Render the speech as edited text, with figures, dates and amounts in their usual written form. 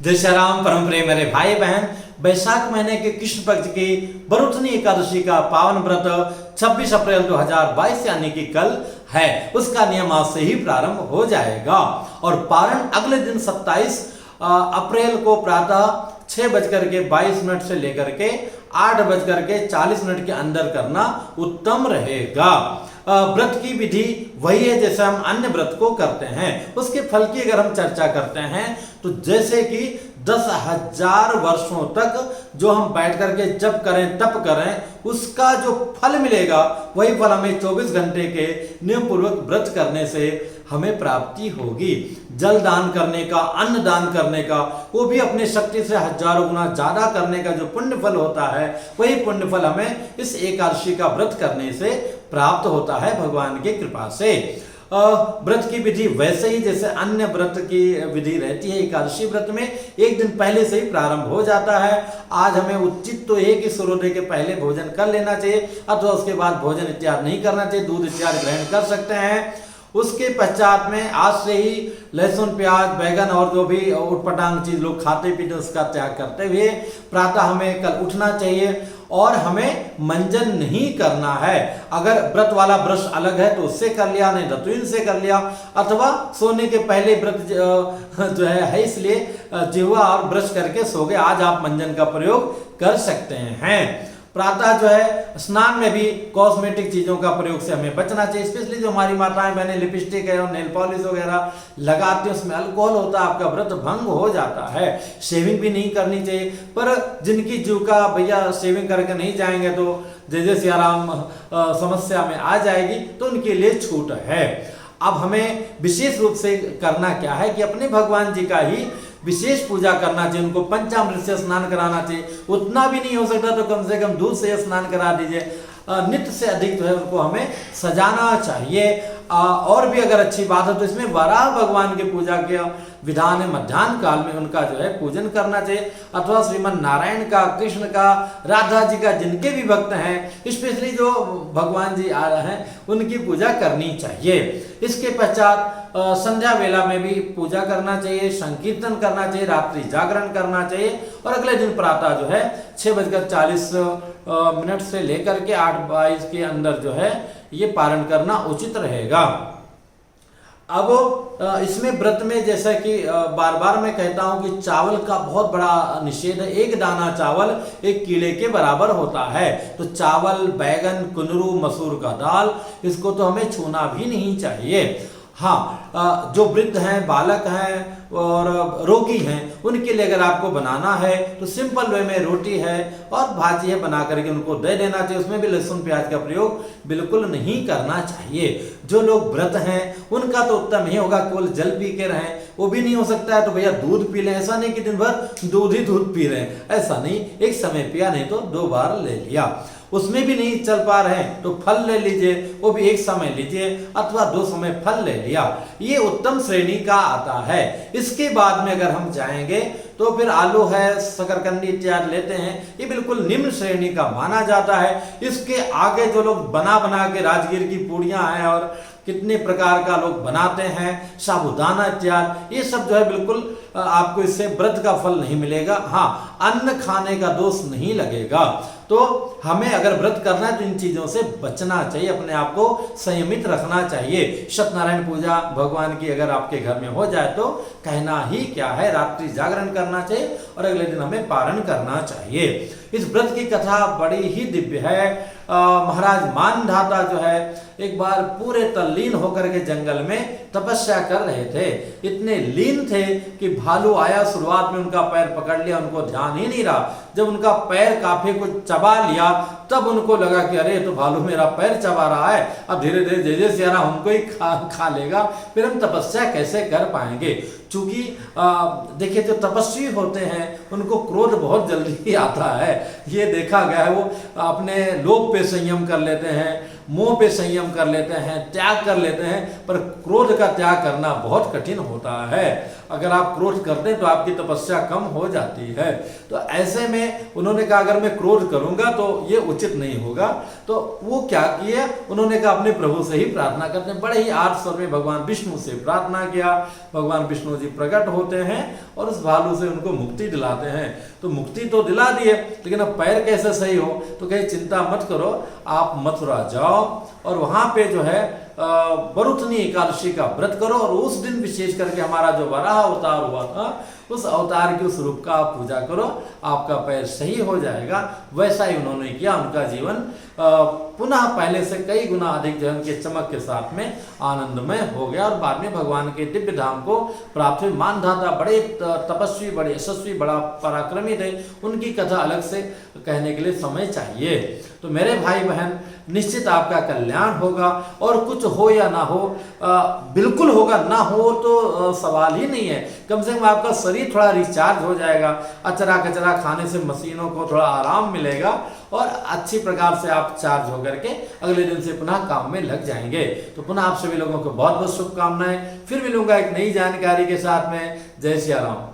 जय श्री राम। परम प्रिय मेरे भाई बहन, वैशाख महीने के कृष्ण पक्ष की बरुथनी एकादशी का पावन व्रत 26 अप्रैल 2022 यानी कि कल है। उसका नियम आज से ही प्रारंभ हो जाएगा और पारण अगले दिन 27 अप्रैल को प्रातः 6:22 से लेकर के 8:40 के अंदर करना उत्तम रहेगा। व्रत की विधि वही है जैसे हम अन्य व्रत को करते हैं। उसके फल की अगर हम चर्चा करते हैं तो जैसे कि 10,000 वर्षों तक जो हम बैठ करके जप करें तप करें उसका जो फल मिलेगा वही फल हमें 24 घंटे के नियम पूर्वक व्रत करने से हमें प्राप्ति होगी। जल दान करने का, अन्न दान करने का, वो भी अपनी शक्ति से हजारों गुना ज्यादा करने का जो पुण्य फल होता है वही पुण्य फल हमें इस एकादशी का व्रत करने से प्राप्त होता है भगवान की कृपा से। व्रत की विधि वैसे ही जैसे अन्य व्रत की विधि रहती है, एकादशी व्रत में एक दिन पहले से ही प्रारंभ हो जाता है। आज हमें उचित तो है कि सूर्योदय के पहले भोजन कर लेना चाहिए अथवा उसके बाद भोजन इत्यादि नहीं करना चाहिए, दूध इत्यादि ग्रहण कर सकते हैं। उसके पश्चात में आज से ही लहसुन प्याज बैगन और जो भी उटपटांग चीज लोग खाते पीते उसका त्याग करते हुए प्रातः हमें कल उठना चाहिए और हमें मंजन नहीं करना है। अगर व्रत वाला ब्रश अलग है तो उससे कर लिया, नहीं ऋतुइन से कर लिया, अथवा सोने के पहले व्रत जो है इसलिए जिह्वा और ब्रश करके सो गए। आज आप मंजन का प्रयोग कर सकते हैं। प्रातः जो है स्नान में भी कॉस्मेटिक चीजों का प्रयोग से हमें बचना चाहिए। स्पेशली जो हमारी माताएं बहनें लिपस्टिक है और नेल पॉलिश वगैरह लगाती हैं उसमें अल्कोहल होता है, आपका व्रत भंग हो जाता है। शेविंग भी नहीं करनी चाहिए, पर जिनकी जीविका भैया शेविंग करके नहीं जाएंगे तो जय जय सिया राम समस्या में आ जाएगी, तो उनके लिए छूट है। अब हमें विशेष रूप से करना क्या है कि अपने भगवान जी का ही विशेष पूजा करना चाहिए। उनको पंचामृत से स्नान कराना चाहिए। उतना भी नहीं हो सकता तो कम से कम दूध से स्नान करा दीजिए। नित्य से अधिक जो है उनको हमें सजाना चाहिए। और भी अगर अच्छी बात है तो इसमें वराह भगवान की पूजा के विधान है। मध्याह्न काल में उनका जो है पूजन करना चाहिए, अथवा श्रीमन नारायण का, कृष्ण का, राधा जी का, जिनके भी भक्त हैं स्पेशली जो भगवान जी आ रहे हैं उनकी पूजा करनी चाहिए। इसके पश्चात संध्या वेला में भी पूजा करना चाहिए, संकीर्तन करना चाहिए, रात्रि जागरण करना चाहिए और अगले दिन प्रातः जो है 6:40 से लेकर के 8:22 के अंदर जो है ये पारण करना उचित रहेगा। अब इसमें व्रत में जैसा कि बार बार मैं कहता हूं कि चावल का बहुत बड़ा निषेध है। एक दाना चावल एक कीड़े के बराबर होता है। तो चावल, बैगन, कुंदरू, मसूर का दाल, इसको तो हमें छूना भी नहीं चाहिए। हाँ, जो वृद्ध हैं, बालक हैं और रोगी हैं उनके लिए अगर आपको बनाना है तो सिंपल वे में रोटी है और भाजी है बना करके उनको दे देना चाहिए। उसमें भी लहसुन प्याज का प्रयोग बिल्कुल नहीं करना चाहिए। जो लोग व्रत हैं उनका तो उत्तम ही होगा केवल जल पी के रहें। वो भी नहीं हो सकता है तो भैया दूध पी लें। ऐसा नहीं कि दिन भर दूध ही दूध पी रहे हैं, ऐसा नहीं। एक समय पिया, नहीं तो 2 बार ले लिया। उसमें भी नहीं चल पा रहे हैं तो फल ले लीजिए, वो भी एक समय लीजिए अथवा 2 समय फल ले लिया। ये उत्तम श्रेणी का आता है। इसके बाद में अगर हम जाएंगे तो फिर आलू है, शकरकंदी इत्यादि लेते हैं, ये बिल्कुल निम्न श्रेणी का माना जाता है। इसके आगे जो लोग बना बना के राजगीर की पूड़ियां हैं और कितने प्रकार का लोग बनाते हैं, साबूदाना इत्यादि, ये सब जो है बिल्कुल आपको इससे व्रत का फल नहीं मिलेगा। हाँ, अन्न खाने का दोष नहीं लगेगा। तो हमें अगर व्रत करना है तो इन चीजों से बचना चाहिए, अपने आप को संयमित रखना चाहिए। सत्यनारायण पूजा भगवान की अगर आपके घर में हो जाए तो कहना ही क्या है। रात्रि जागरण करना चाहिए और अगले दिन हमें पारण करना चाहिए। इस व्रत की कथा बड़ी ही दिव्य है। महाराज मानधाता जो है एक बार पूरे तल्लीन होकर के जंगल में तपस्या कर रहे थे। इतने लीन थे कि भालू आया, शुरुआत में उनका पैर पकड़ लिया, उनको ध्यान ही नहीं रहा। जब उनका पैर काफी कुछ चबा लिया तब उनको लगा कि अरे तो भालू मेरा पैर चबा रहा है, अब धीरे धीरे जय जय सिया राम हमको ही खा लेगा, फिर हम तपस्या कैसे कर पाएंगे। चूंकि देखिए जो तपस्वी होते हैं उनको क्रोध बहुत जल्दी आता है, ये देखा गया है। वो अपने लोभ पे संयम कर लेते हैं मोह पे संयम कर लेते हैं, त्याग कर लेते हैं, पर क्रोध का त्याग करना बहुत कठिन होता है। अगर आप क्रोध करते हैं तो आपकी तपस्या कम हो जाती है। तो ऐसे में उन्होंने कहा अगर मैं क्रोध करूंगा तो ये उचित नहीं होगा। तो वो क्या किया, उन्होंने कहा अपने प्रभु से ही प्रार्थना करते हैं। बड़े ही आर्त स्वर में भगवान विष्णु से प्रार्थना किया। भगवान विष्णु जी प्रकट होते हैं और उस भालू से उनको मुक्ति दिलाते हैं। तो मुक्ति तो दिला दिए, लेकिन अब पैर कैसे सही हो, तो कहीं चिंता मत करो, आप मथुरा जाओ और वहां पे जो है बरुथनी एकादशी का व्रत करो और उस दिन विशेष करके हमारा जो वराह अवतार हुआ था उस अवतार के उस रूप का आप पूजा करो, आपका पैर सही हो जाएगा। वैसा ही उन्होंने किया। उनका जीवन पुनः पहले से कई गुना अधिक जो है उनके चमक के साथ में आनंदमय हो गया और बाद में भगवान के दिव्य धाम को प्राप्त हुए। मानधाता बड़े तपस्वी, बड़े यशस्वी, बड़ा पराक्रमी थे। उनकी कथा अलग से कहने के लिए समय चाहिए। तो मेरे भाई बहन, निश्चित आपका कल्याण होगा और कुछ हो या ना हो, बिल्कुल होगा, ना हो तो सवाल ही नहीं है। कम से कम आपका शरीर थोड़ा रिचार्ज हो जाएगा, अचरा कचरा खाने से मशीनों को थोड़ा आराम मिलेगा और अच्छी प्रकार से आप चार्ज होकर के अगले दिन से पुनः काम में लग जाएंगे। तो पुनः आप सभी लोगों को बहुत बहुत शुभकामनाएं। फिर मिलूंगा एक नई जानकारी के साथ में। जय सिया राम।